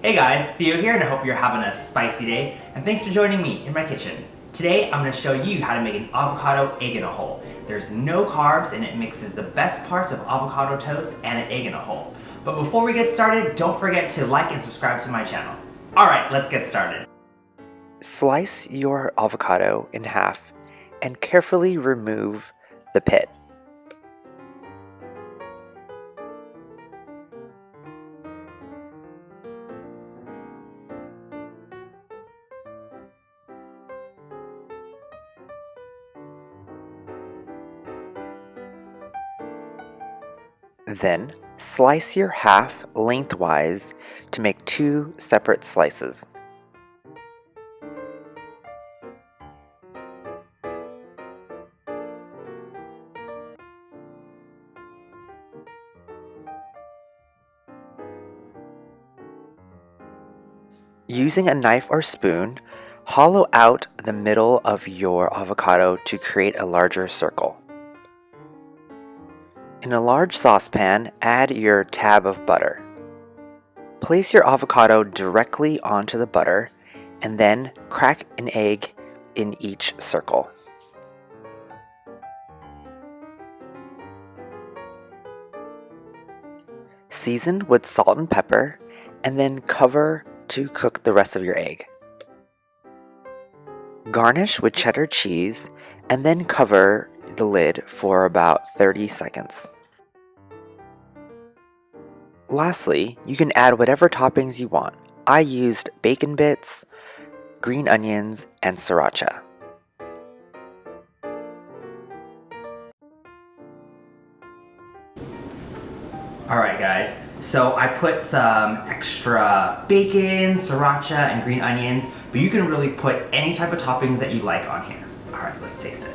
Hey guys, Theo here, and I hope you're having a spicy day, and thanks for joining me in my kitchen. Today I'm going to show you how to make an avocado egg in a hole. There's no carbs and it mixes the best parts of avocado toast and an egg in a hole. But before we get started, don't forget to like and subscribe to my channel. Alright, let's get started. Slice your avocado in half and carefully remove the pit. Then, slice your half lengthwise to make 2 separate slices. Using a knife or spoon, hollow out the middle of your avocado to create a larger circle. In a large saucepan, add your tab of butter. Place your avocado directly onto the butter and then crack an egg in each circle. Season with salt and pepper and then cover to cook the rest of your egg. Garnish with cheddar cheese and then cover the lid for about 30 seconds. Lastly, you can add whatever toppings you want. I used bacon bits, green onions, and sriracha. Alright guys, so I put some extra bacon, sriracha, and green onions, but you can really put any type of toppings that you like on here. Alright, let's taste it.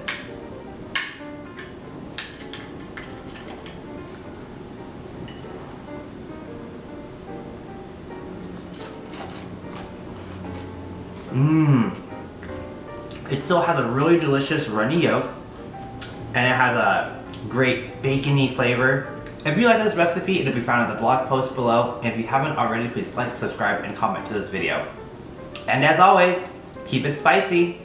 It still has a really delicious runny yolk, and it has a great bacony flavor. If you like this recipe, it'll be found in the blog post below. And if you haven't already, please like, subscribe, and comment to this video. And as always, keep it spicy.